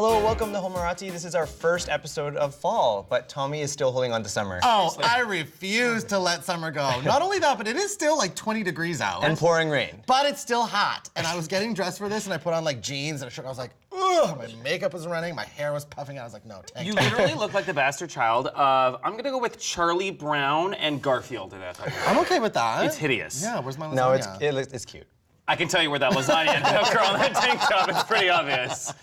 Hello, welcome to Homorazzi. This is our first episode of fall, but Tommy is still holding on to summer. Oh, I refuse to let summer go. Not only that, but it is still like 20 degrees out. And pouring rain. But it's still hot. And I was getting dressed for this and I put on like jeans and a shirt. I was like, ugh, my makeup was running, my hair was puffing out. I was like, no, tank. You literally look like the bastard child of, I'm gonna go with Charlie Brown and Garfield today. I'm okay with that. It's hideous. Yeah, where's my lasagna? No, it's cute. I can tell you where that lasagna ended up, girl, in that tank top. It's pretty obvious.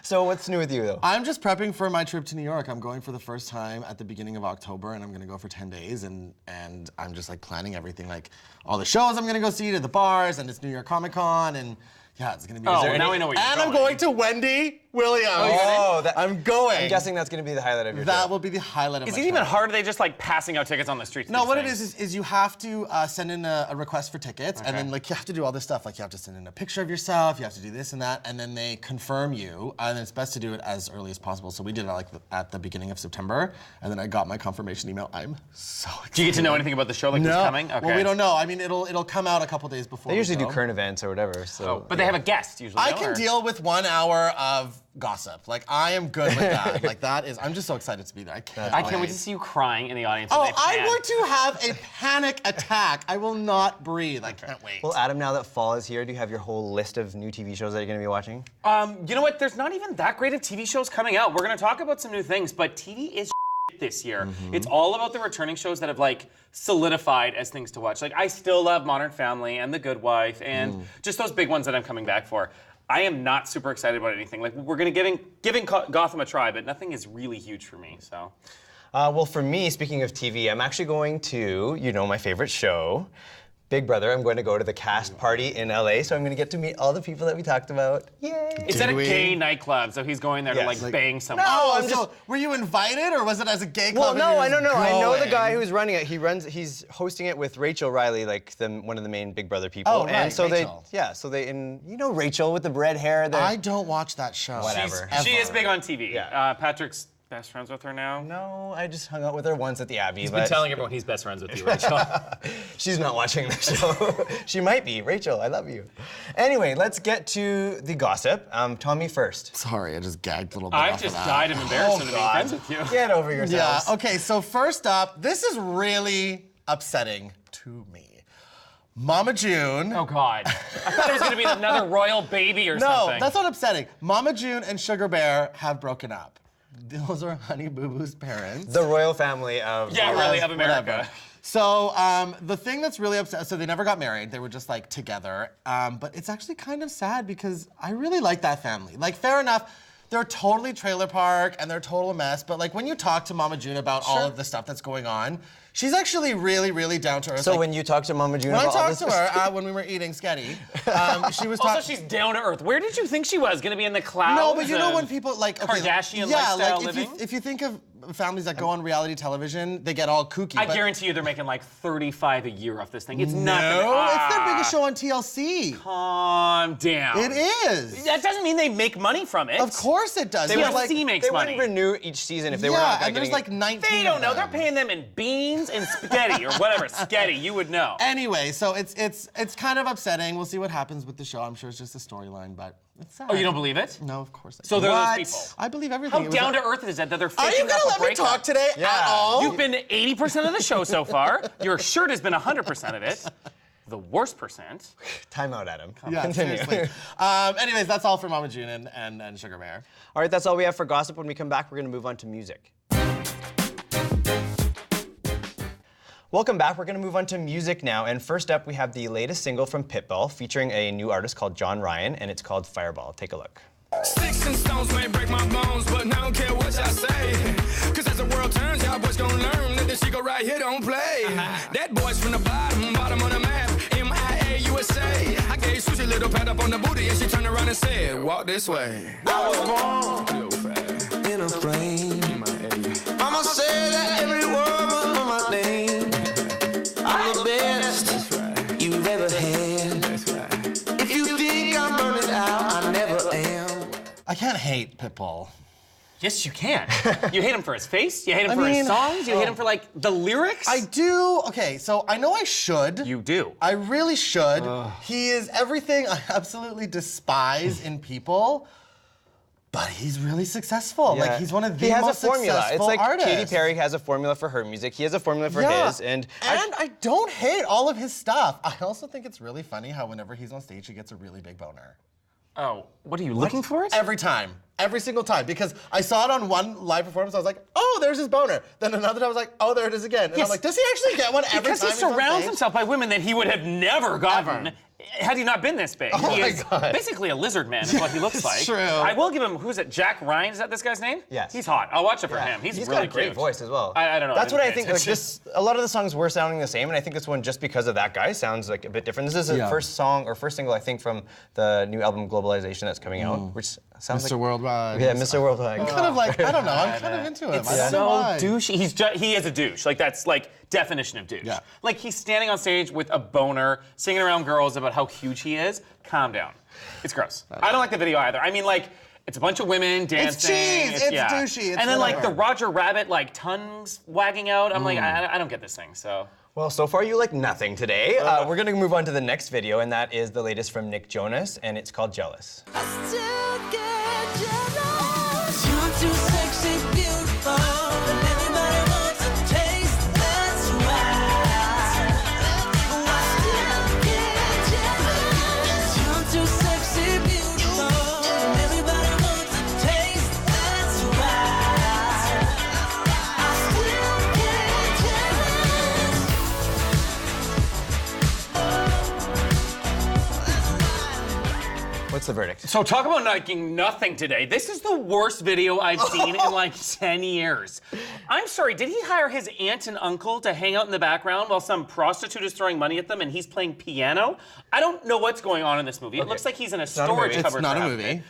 So what's new with you, though? I'm just prepping for my trip to New York. I'm going for the first time at the beginning of October, and I'm gonna go for 10 days, and I'm just like planning everything, like all the shows I'm gonna go see, to the bars, and it's New York Comic Con, and yeah, it's gonna be. Oh, now we know where you're and going. I'm going to Wendy Williams. Oh, I'm going. I'm guessing that's going to be the highlight of your That trip. will be the highlight of Is my it trip. even hard? Are they just like passing out tickets on the streets? No, what it is you have to send in a request for tickets, and then like you have to do all this stuff. Like you have to send in a picture of yourself, you have to do this and that, and then they confirm you. And it's best to do it as early as possible. So we did it like at the beginning of September, and then I got my confirmation email. I'm so excited. Do you get to know anything about the show like this coming? Okay. Well, we don't know. I mean, it'll come out a couple days before. They usually we do go. current events or whatever. So. But they have a guest usually. I no? can Or- deal with 1 hour of gossip. Like I am good with that. Like that is. I'm just so excited to be there. I can't. I can't wait to see you crying in the audience. Oh, when they I'm pan. going to have a panic attack. I will not breathe. I can't wait. Well, Adam, now that fall is here, do you have your whole list of new TV shows that you're going to be watching? You know what? There's not even that great of TV shows coming out. We're gonna talk about some new things, but TV is this year. It's all about the returning shows that have like solidified as things to watch. Like I still love Modern Family and The Good Wife and just those big ones that I'm coming back for. I am not super excited about anything. Like we're gonna giving Gotham a try, but nothing is really huge for me. So. Well, for me, speaking of TV, I'm actually going to, my favorite show, Big Brother. I'm going to go to the cast party in LA, so I'm going to get to meet all the people that we talked about. Yay! It's at a gay nightclub, so he's going there to Yes. like bang someone. Oh, I'm so were you invited, or was it as a gay Well, club? no, I don't know. I know the Going? guy who's running it. He's hosting it with Rachel Riley, like one of the main Big Brother people. Oh, right, and so Rachel. you know Rachel with the red hair. I don't watch that show. Whatever. She is big on TV. Yeah. Patrick's best friends with her now. No, I just hung out with her once at the Abbey. He's but been telling everyone he's best friends with you, Rachel. she's not watching the show. She might be. Rachel, I love you. Anyway, let's get to the gossip. Tommy first. Sorry, I just gagged a little bit. I off just of that. died of embarrassment of being God. friends with you. Get over Yeah. yourselves. Okay. So first up, this is really upsetting to me. Mama June. Oh God. I thought it was gonna be another royal baby or No, something. that's not upsetting. Mama June and Sugar Bear have broken up. Those are Honey Boo Boo's parents. The royal family of. Yeah, really, of America. Whatever. So the thing that's really upset, so they never got married, they were just like together. But it's actually kind of sad because I really like that family. Like fair enough, they're totally trailer park and they're total mess, but like when you talk to Mama June about all of the stuff that's going on, she's actually really, really down to earth. So like, when you talk to Mama June when I about all talked this to her when we were eating sketty, she was Also, talking. she's down to earth. Where did you think she was? Gonna be in the clouds? No, but you know of when people like Kardashian yeah, lifestyle like living? if you think of families that go on reality television, they get all kooky. I but guarantee you they're making like 35 a year off this thing. It's no, not gonna, it's their biggest show on TLC. Calm down. It is. That doesn't mean they make money from it. Of course it does. They It was TLC makes They money. wouldn't renew each season if they were yeah, not and there's getting like 19. They don't of know. They're them. paying them in beans and spaghetti or whatever. Spaghetti, you would know. Anyway, so it's kind of upsetting. We'll see what happens with the show. I'm sure it's just a storyline, but it's sad. Oh, you don't believe it? No, of course. So they're What? those people. I believe everything. How It was down a- to earth is it that they're Are faking you gonna up a let me breakup? talk today Yeah. at all? You've been 80% of the show so far. Your shirt has been 100% of it. The worst percent. Time out, Adam. Yeah, Continue. seriously. Anyways, that's all for Mama June and Sugar Bear. All right, that's all we have for gossip. When we come back, we're going to move on to music. Welcome back. We're going to move on to music now. And first up, we have the latest single from Pitbull featuring a new artist called John Ryan, and it's called Fireball. Take a look. Sticks and stones may break my bones, but I don't care what y'all say. Cause as the world turns, y'all boys gon' learn that this shit go right here don't play. That boy's from the bottom of the map, MIA USA. I gave Susie a little pat up on the booty and she turned around and said, walk this way. I was born in a frame. Mama said that every word was my name. I'm the best you've ever had. If you think I'm burning out, I never am. I can't hate Pitbull. Yes, you can. You hate him for his face. You hate him I for his mean, songs. You hate him for like the lyrics. I do. Okay, so I know I should. You do. I really should. He is everything I absolutely despise in people. But he's really successful. Yeah. Like he's one of the he has most a formula. It's successful like artists. Katy Perry has a formula for her music. He has a formula for his, and I don't hate all of his stuff. I also think it's really funny how whenever he's on stage, he gets a really big boner. Oh, what are you looking for it? Every time. Every single time. Because I saw it on one live performance, I was like, oh, there's his boner. Then another time I was like, oh, there it is again. And I'm like, does he actually get one every Because time he surrounds himself by women that he would have never gotten had he not been this big. Oh he my is God. basically a lizard man is what he looks like. True. I will give him, who's it, Jack Ryan, is that this guy's name? Yes. He's hot. I'll watch it for him. He's got really a great cute. voice as well. I don't know. That's I what I didn't think. pay Like attention. a lot of the songs were sounding the same, and I think this one, just because of that guy, sounds like a bit different. This is the first song or first single, I think, from the new album Globalization that's coming out, which sounds Mr. like Worldwide. Yeah, Mr. Worldwide. I'm kind of like, I don't know, I'm kind of into him. It's I don't so know why. douchey. He is a douche. Like that's like definition of douche. Yeah. Like he's standing on stage with a boner, singing around girls about how huge he is. Calm down. It's gross. I don't like the video either. I mean, like, it's a bunch of women dancing. cheese, it's douchey, it's and then like whatever. the Roger Rabbit like tongues wagging out. I'm like, I don't get this thing. So. Well, so far you like nothing today. We're gonna move on to the next video, and that is the latest from Nick Jonas, and it's called Jealous. I still get jealous. You're too sexy, beautiful, and everybody wants a taste. That's why I still get jealous. You're too sexy, beautiful, and everybody wants a taste. That's why I still get jealous. What's the verdict? So talk about liking nothing today. This is the worst video I've seen in like 10 years. I'm sorry, did he hire his aunt and uncle to hang out in the background while some prostitute is throwing money at them and he's playing piano? I don't know what's going on in this movie. It looks like he's in a not a storage movie. cupboard. It's not for a half of movie. it.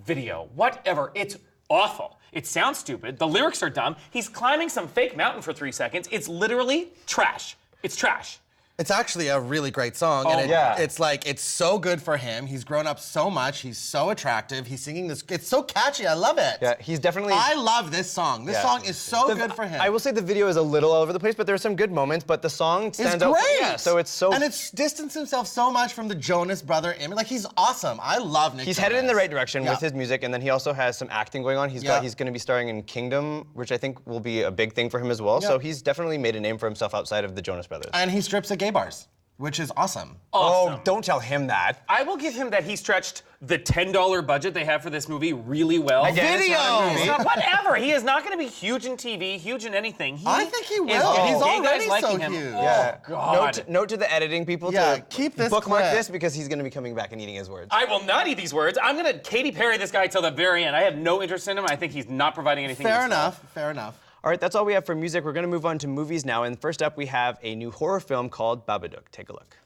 Video, whatever. It's awful. It sounds stupid. The lyrics are dumb. He's climbing some fake mountain for 3 seconds. It's literally trash. It's trash. It's actually a really great song, and it's like, it's so good for him. He's grown up so much, he's so attractive, he's singing this, it's so catchy, I love it. Yeah, he's definitely. I love this song. This song is so good for him. I will say the video is a little all over the place, but there's some good moments. But the song stands It's out. great. Yeah, so it's so. And it's distanced himself so much from the Jonas brother image. Like, he's awesome. I love Nick He's Jonas. headed in the right direction Yeah. with his music, and then he also has some acting going on. He's going to be starring in Kingdom, which I think will be a big thing for him as well. Yeah. So he's definitely made a name for himself outside of the Jonas Brothers. And he strips at gay bars, which is awesome. Oh, don't tell him that. I will give him that he stretched the $10 budget they have for this movie really well. Again, it's not a movie. It's not- whatever. He is not going to be huge in TV, huge in anything. I think he will. is getting He's gay already guys liking so him. huge. Oh, Yeah. God. Note to the editing people Yeah, to keep this bookmark clip. this because he's going to be coming back and eating his words. I will not eat these words. I'm going to Katy Perry this guy till the very end. I have no interest in him. I think he's not providing anything. Fair useful. enough, fair enough. All right, that's all we have for music. We're going to move on to movies now. And first up, we have a new horror film called Babadook. Take a look.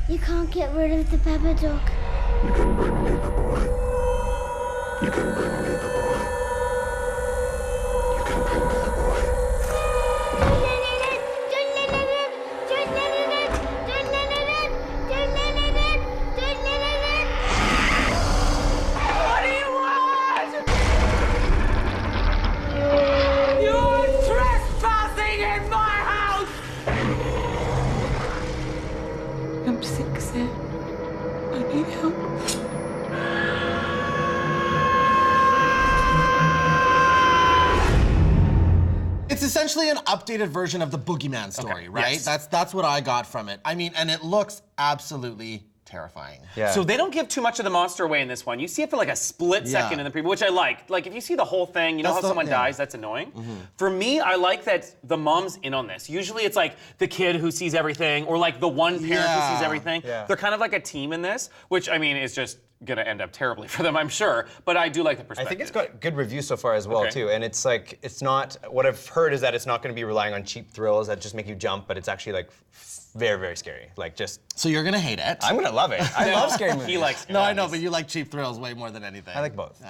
You can't get rid of the Babadook. You can bring me the boy. You can bring me the boy. You can bring me the boy. What do you want? You're trespassing in my house! I'm sick, Sam. I need help. It's essentially an updated version of the Boogeyman story, right? yes. That's what I got from it. I mean, and it looks absolutely terrifying. Yeah. So they don't give too much of the monster away in this one. You see it for like a split second in the preview, which I like. Like if you see the whole thing, you know That's how the- someone yeah. dies, that's annoying. For me, I like that the mom's in on this. Usually it's like the kid who sees everything, or like the one parent who sees everything. Yeah. They're kind of like a team in this, which I mean is just gonna end up terribly for them, I'm sure. But I do like the I perspective. think it's got good reviews so far as well, Okay. too. And it's like, it's not, what I've heard is that it's not going to be relying on cheap thrills that just make you jump, but it's actually like very, very scary. Like just, So you're gonna hate it. I'm going to love it. I love scary movies. He likes No, I know, but you like cheap thrills way more than anything. I like both.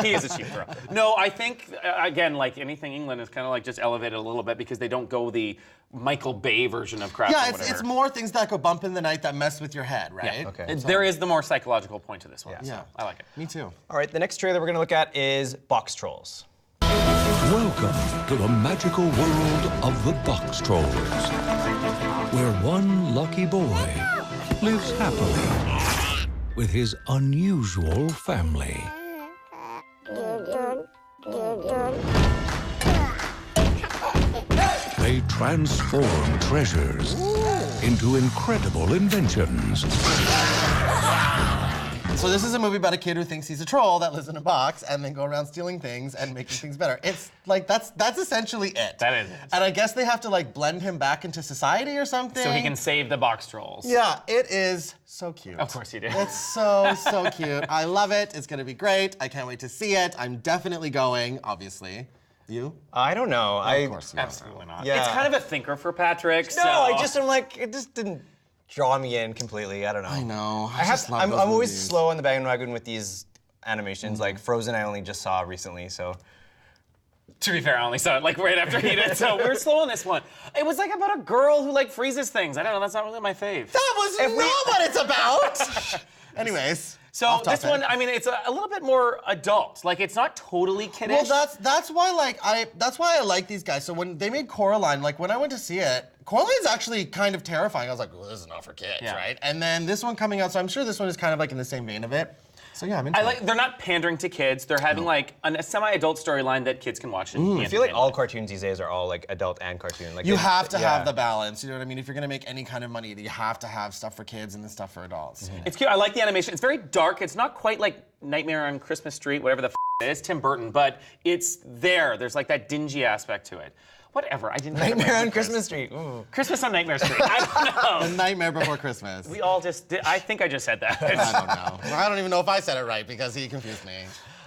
He is a cheap thrill. No, I think, again, like anything England is kind of like just elevated a little bit because they don't go the Michael Bay version of crap or Yeah, whatever. it's more things that go bump in the night that mess with your head, right? Yeah. Okay. There is the more psychological point to this one. Yeah. So I like it. Me too. All right, the next trailer we're going to look at is Box Trolls. Welcome to the magical world of the Box Trolls, where one lucky boy lives happily with his unusual family. They transform treasures into incredible inventions. So this is a movie about a kid who thinks he's a troll that lives in a box and then go around stealing things and making things better. It's like, that's essentially it. That is it. And I guess they have to like blend him back into society or something. So he can save the box trolls. Yeah, it is so cute. Of course you do. It's so cute. I love it. It's gonna be great. I can't wait to see it. I'm definitely going, obviously. You? I don't know. Of course not. Absolutely not. Yeah. It's kind of a thinker for Patrick. No, so. I just am like, it just didn't draw me in completely. I don't know. I know. I'm always slow on the bandwagon with these animations. Like Frozen, I only just saw recently, so. To be fair, I only saw it like right after he did, so we're slow on this one. It was like about a girl who like freezes things. I don't know, that's not really my fave. That was not what it's about! Anyways. So this one, I mean, it's a little bit more adult. Like, it's not totally kiddish. Well, that's why I like these guys. So when they made Coraline, like when I went to see it, Coraline's actually kind of terrifying. I was like, well, this is not for kids, right? And then this one coming out, so I'm sure this one is kind of like in the same vein of it. So yeah, I'm into it. They're not pandering to kids. They're having like a semi-adult storyline that kids can watch. And I feel like all cartoons these days are all like adult and cartoon. Like you have to have the balance. You know what I mean? If you're gonna make any kind of money, you have to have stuff for kids and then stuff for adults. It's cute. I like the animation. It's very dark. It's not quite like Nightmare on Christmas Street, whatever the it is, Tim Burton, but it's there. There's like that dingy aspect to it. Whatever. I didn't. Nightmare on Christmas Street. Ooh. Christmas on Nightmare Street. I don't know. The Nightmare Before Christmas. We all just did. I think I just said that. I don't know. I don't even know if I said it right because he confused me.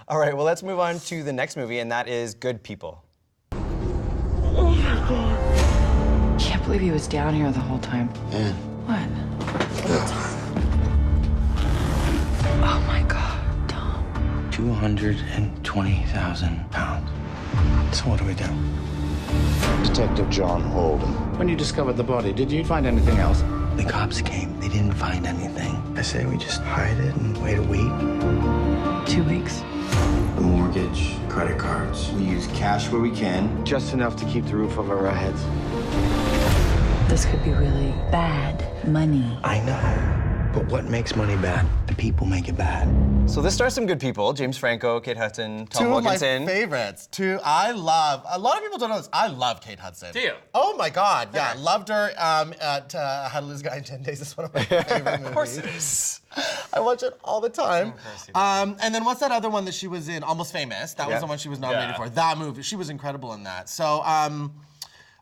All right, well, let's move on to the next movie, and that is Good People. Oh my God. Can't believe he was down here the whole time. Yeah. What? Oh my God, Tom. 220,000 pounds. So what do we do? Detective John Holden. When you discovered the body, did you find anything else? The cops came. They didn't find anything. I say we just hide it and wait a week. 2 weeks. The mortgage, credit cards. We use cash where we can, just enough to keep the roof over our heads. This could be really bad money. I know. But what makes money bad? The people make it bad. So this stars some good people: James Franco, Kate Hudson, Tom Wilkinson. Two of my favorites. I love. A lot of people don't know this. I love Kate Hudson. Do you? Oh my God! Yeah, loved her at How to Lose a Guy in 10 Days. It's one of my favorite movies. Of course it is. I watch it all the time. And then what's that other one that she was in? Almost Famous. That was the one she was nominated for. That movie. She was incredible in that. So.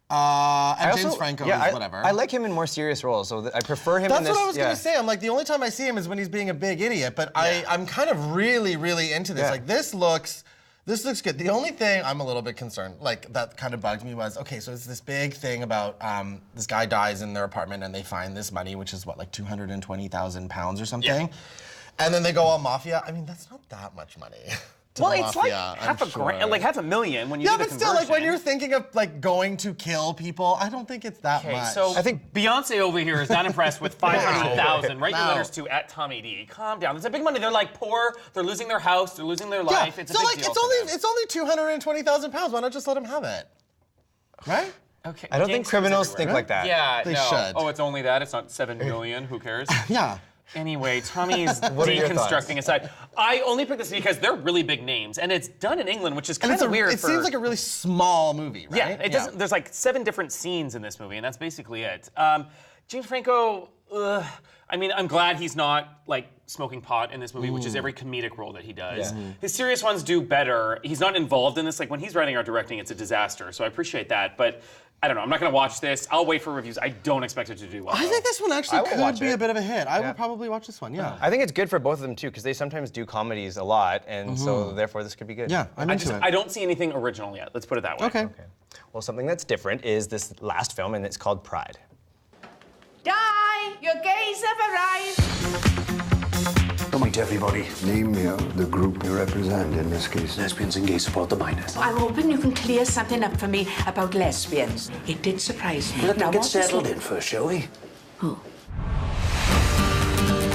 And James Franco is whatever. I like him in more serious roles, so I prefer him in this. That's what I was gonna say. I'm like, the only time I see him is when he's being a big idiot, but I'm kind of really into this. Like, this looks good. The only thing I'm a little bit concerned, like, that kind of bugged me was, okay, so it's this big thing about this guy dies in their apartment and they find this money, which is what, like 220,000 pounds or something? Yeah. And then they go all mafia. I mean, that's not that much money. Well, it's like half a grand, like $500,000 when you do the conversion. Yeah, but still, like when you're thinking of like going to kill people, I don't think it's that much. So I think Beyonce over here is not impressed with 500,000. Write your letters to @TommyD. Calm down. It's a big money. They're like poor. They're losing their house. They're losing their life. It's a big deal. It's only 220,000 pounds. Why not just let them have it? Right? Okay. I don't think criminals think like that. Yeah, they should. Oh, it's only that. It's not 7 million. Who cares? Yeah. Anyway, Tommy's deconstructing aside. I only picked this because they're really big names, and it's done in England, which is kind of weird. It seems like a really small movie, right? Yeah, it doesn't. There's like 7 different scenes in this movie, and that's basically it. James Franco. I mean, I'm glad he's not like smoking pot in this movie, which is every comedic role that he does. Yeah. His serious ones do better. He's not involved in this. Like when he's writing or directing, it's a disaster. So I appreciate that, but. I don't know. I'm not going to watch this. I'll wait for reviews. I don't expect it to do well. I think this one actually could be a bit of a hit. I would probably watch this one, yeah. I think it's good for both of them, too, because they sometimes do comedies a lot, and so therefore this could be good. Yeah, I'm into it. I don't see anything original yet. Let's put it that way. Okay. Well, something that's different is this last film, and it's called Pride. Die! Your gays have arrived! Don't meet everybody. Name the group you represent in this case. Lesbians and gay support the minors. I'm hoping you can clear something up for me about lesbians. It did surprise me. Let them get settled in first, shall we? Who?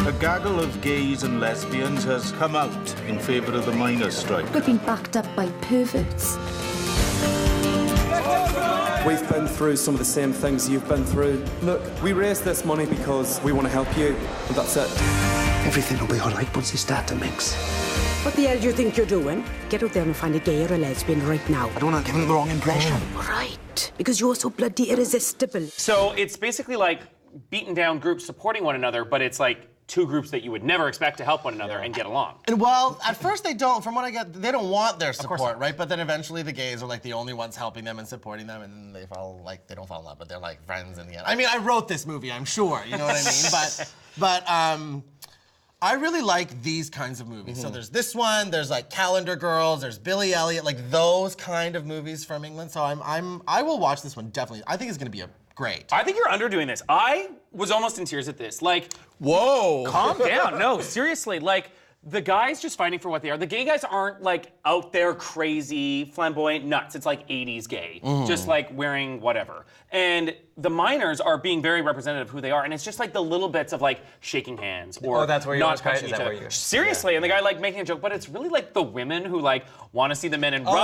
A gaggle of gays and lesbians has come out in favor of the miners' strike. We've been backed up by perverts. We've been through some of the same things you've been through. Look, we raised this money because we want to help you, and that's it. Everything will be all right once they start to mix. What the hell do you think you're doing? Get out there and find a gay or a lesbian right now. I don't want to give them the wrong impression. Right. Because you're so bloody irresistible. So it's basically like beaten down groups supporting one another, but it's like two groups that you would never expect to help one another and get along. And well, at first they don't, from what I get, they don't want their support, right? But then eventually the gays are like the only ones helping them and supporting them, and then they don't fall in love, but they're like friends in the end. I mean, I wrote this movie, I'm sure, you know what I mean? But I really like these kinds of movies. So there's this one, there's like Calendar Girls, there's Billy Elliot, like those kind of movies from England. So I will watch this one, definitely. I think it's gonna be great. I think you're underdoing this. I was almost in tears at this. Like, whoa. Calm down. No, seriously. Like, the guys just fighting for what they are. The gay guys aren't like out there crazy, flamboyant nuts. It's like 80s gay. Just like wearing whatever. And the minors are being very representative of who they are. And it's just like the little bits of like shaking hands or that's where you not always cry? touching Is each that other. where you- Seriously, and the guy like making a joke, but it's really like the women who like want to see the men and run.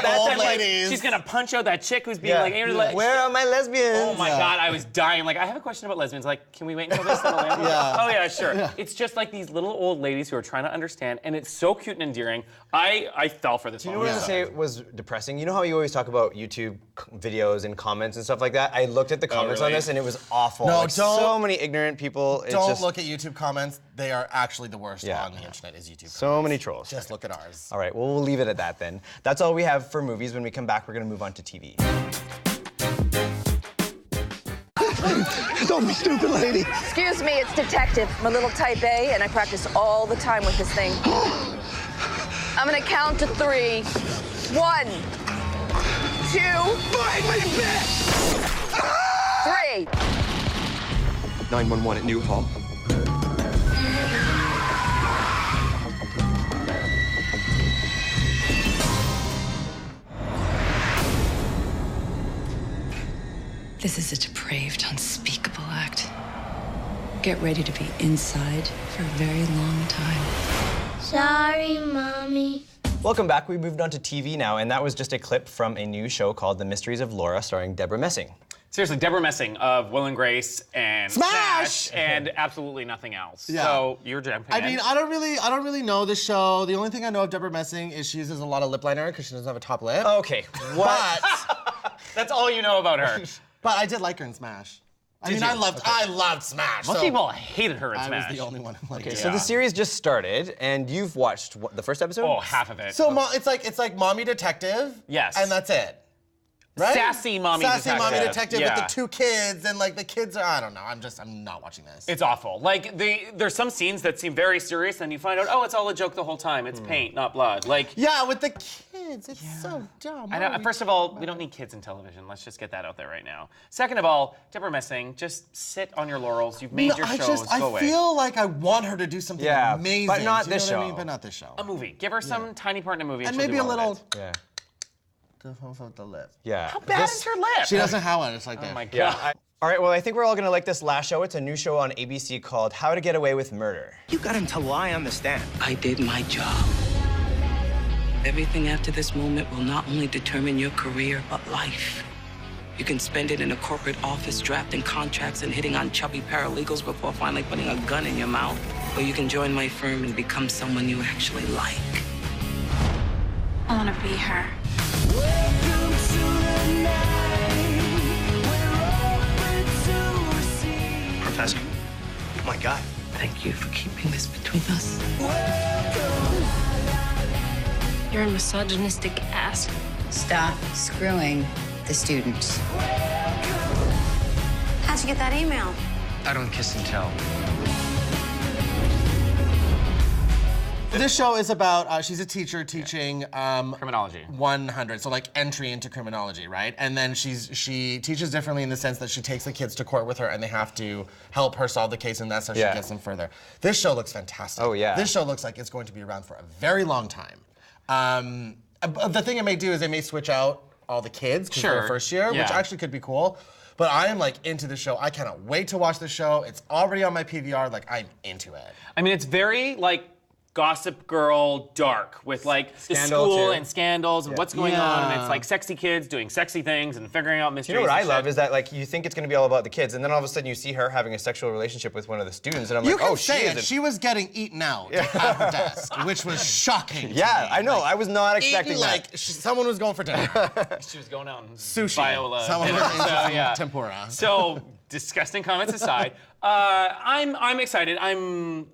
the old like, ladies. she's gonna punch out that chick who's being like, where are my lesbians? oh my God, I was dying. Like, I have a question about lesbians. Like, can we wait until they settle in? Oh yeah, sure. It's just like these little old ladies who are trying to understand, and it's so cute and endearing. I fell for this You one. know what I say was depressing? You know how you always talk about YouTube videos and comments and stuff like that? I looked at the comments on really? this and it was awful. No, like, don't- so many ignorant people. It's Don't just look at YouTube comments. They are actually the worst on the internet is YouTube so comments. many trolls. Just look at ours. All right, well, we'll leave it at that then. That's all we have for movies. When we come back, we're going to move on to TV. Don't be stupid, lady. Excuse me, it's Detective. I'm a little type A, and I practice all the time with this thing. I'm gonna count to 3. 1, 2, 3. 911 at Newhall. This is a depraved, unspeakable act. Get ready to be inside for a very long time. Sorry, Mommy. Welcome back. We moved on to TV now, and that was just a clip from a new show called The Mysteries of Laura, starring Deborah Messing. Seriously, Deborah Messing of Will and Grace and Smash! and absolutely nothing else. Yeah. So you're jumping in. I mean, I don't really know the show. The only thing I know of Deborah Messing is she uses a lot of lip liner because she doesn't have a top lip. Okay, what? That's all you know about her. But I did like her in Smash. I loved Smash. Most so people hated her in Smash. I was the only one who liked Okay, it. so the series just started, and you've watched what, the first episode? Oh, half of it. So it's like Mommy Detective. Yes. And that's it. Right? Sassy Mommy Detective. Mommy Detective Yeah. with the 2 kids, and like the kids are, I don't know, I'm not watching this. It's awful. Like, there's some scenes that seem very serious, and you find out, oh, it's all a joke the whole time. It's paint, not blood. Like, yeah, with the kids, it's so dumb. I know. First of all, we don't need kids in television. Let's just get that out there right now. Second of all, Deborah Messing, just sit on your laurels. You've made your shows. Go away. I feel like I want her to do something amazing. but not you know this what I show. mean? But not this show. A movie. Give her some tiny part in a movie, And she'll maybe do a all of little. it. Yeah. The lip. Yeah. How bad is her lip? She doesn't have one. It's like that. Oh my God. Yeah. All right, well, I think we're all gonna like this last show. It's a new show on ABC called How to Get Away with Murder. You got him to lie on the stand. I did my job. Everything after this moment will not only determine your career, but life. You can spend it in a corporate office drafting contracts and hitting on chubby paralegals before finally putting a gun in your mouth. Or you can join my firm and become someone you actually like. I want to be her. Professor. Oh my God. Thank you for keeping this between us. You're a misogynistic ass. Stop screwing the students. How'd you get that email? I don't kiss and tell. This show is about, she's a teacher teaching Criminology. 100, so like entry into criminology, right? And then she teaches differently in the sense that she takes the kids to court with her and they have to help her solve the case, and that's how she gets them further. This show looks fantastic. Oh, yeah. This show looks like it's going to be around for a very long time. The thing it may do is they may switch out all the kids because they're first year, which actually could be cool. But I am like into the show. I cannot wait to watch the show. It's already on my PVR. Like, I'm into it. I mean, it's very like Gossip Girl dark with like the Scandal, school too. and scandals and what's going on, and it's like sexy kids doing sexy things and figuring out mysteries. You know what I and love shit. is that like you think it's going to be all about the kids, and then all of a sudden you see her having a sexual relationship with one of the students, and I'm You like, can oh, say it. is She was getting eaten out at her desk, which was shocking. to Yeah, me. I know. I was not expecting eaten that. like someone was going for dinner. She was going out and Sushi. Viola. Someone was So, yeah. tempura. So disgusting comments aside, I'm excited. I'm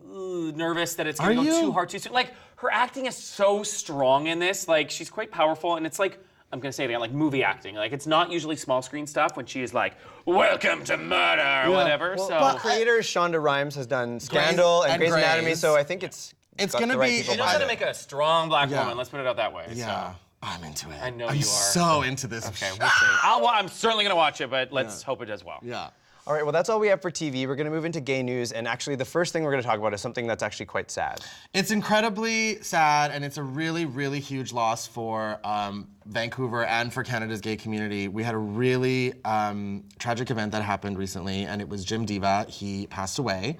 nervous that it's going to go too hard too soon. Like her acting is so strong in this. Like she's quite powerful, and it's like I'm gonna say it again, like movie acting. Like it's not usually small screen stuff when she is like, "Welcome to murder" or whatever. Well, so but creator Shonda Rhimes has done Scandal and Grey's Anatomy, so I think it's got gonna the right be- people she knows behind how to it. make a strong black Yeah. woman. Let's put it out that way. Yeah. So. I'm into it. I know I'm you are. so into this. Okay, we'll see. I'm certainly gonna watch it, but let's hope it does well. Yeah. All right, well, that's all we have for TV. We're going to move into gay news, and actually, the first thing we're going to talk about is something that's actually quite sad. It's incredibly sad, and it's a really, really huge loss for Vancouver and for Canada's gay community. We had a really tragic event that happened recently, and it was Jim Diva. He passed away.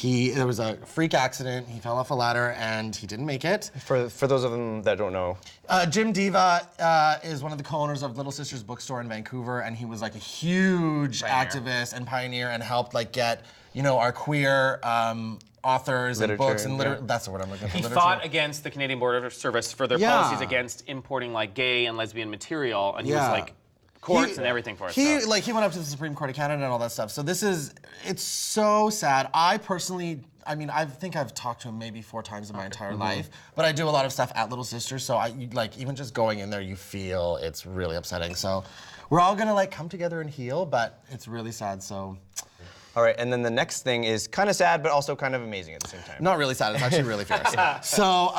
There was a freak accident. He fell off a ladder, and he didn't make it. For those of them that don't know. Jim Diva is one of the co-owners of Little Sisters Bookstore in Vancouver, and he was like a huge activist and pioneer and helped like get, you know, our queer authors and books and literature. That's the word I'm looking for. He fought against the Canadian Border Service for their Yeah. policies against importing like gay and lesbian material, and he was like courts and everything for it. He went up to the Supreme Court of Canada and all that stuff. So it's so sad. I personally, I mean, I think I've talked to him maybe 4 times in my entire life, but I do a lot of stuff at Little Sisters, so even just going in there, you feel it's really upsetting. So we're all gonna like come together and heal, but it's really sad, so. All right, and then the next thing is kind of sad, but also kind of amazing at the same time. Not really sad, it's actually really fierce. So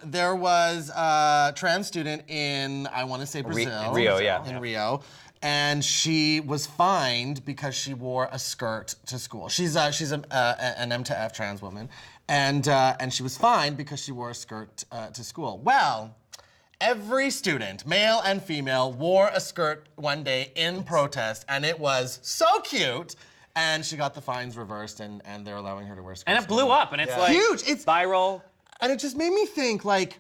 there was a trans student in, I want to say Brazil. Rio, yeah. In Rio. And she was fined because she wore a skirt to school. She's an M to F trans woman. And she was fined because she wore a skirt to school. Well, every student, male and female, wore a skirt one day in protest, and it was so cute. And she got the fines reversed, and they're allowing her to wear skirts. And it blew up, and it's like huge. It's viral. And it just made me think, like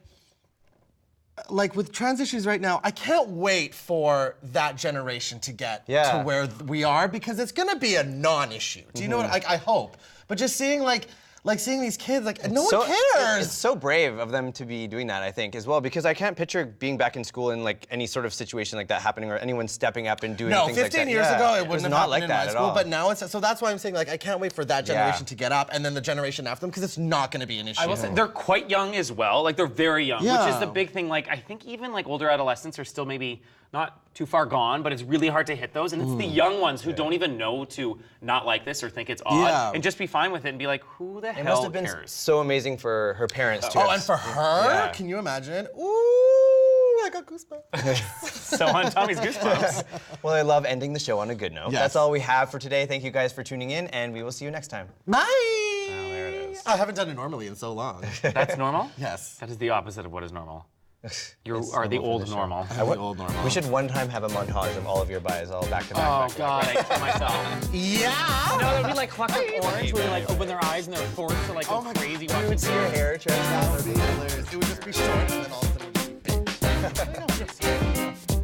with trans issues right now, I can't wait for that generation to get to where we are, because it's gonna be a non-issue. Do you know what? Like, I hope. But just seeing seeing these kids, like no one cares. It's so brave of them to be doing that, I think, as well, because I can't picture being back in school in like any sort of situation like that happening, or anyone stepping up and doing things like that. 15 years ago, it wouldn't have not happened like in that my at school, all. but now it's, so that's why I'm saying, like, I can't wait for that generation to get up, and then the generation after them, because it's not gonna be an issue. I will say, they're quite young as well. Like, they're very young, which Yeah. is the big thing. Like, I think even like older adolescents are still maybe not too far gone, but it's really hard to hit those. And it's the young ones who don't even know to not like this or think it's odd, and just be fine with it and be like, who the hell It must have been cares? so amazing for her parents too. Oh, and for her? Yeah. Can you imagine? Ooh, I got goosebumps. So on Tommy's Goosebumps. Well, I love ending the show on a good note. Yes. That's all we have for today. Thank you guys for tuning in, and we will see you next time. Bye! Oh, there it is. I haven't done it normally in so long. That's normal? Yes. That is the opposite of what is normal. You It's are the normal for old the show. normal. The old normal. We should one time have a montage of all of your buys all back to back. Oh back to back. God, I kill myself. Yeah! No, there'd be like Clockwork Orange where they like open their eyes and their forks are like go crazy. You would see your hair That would be hilarious. It would just be short and then all of a sudden it would be big.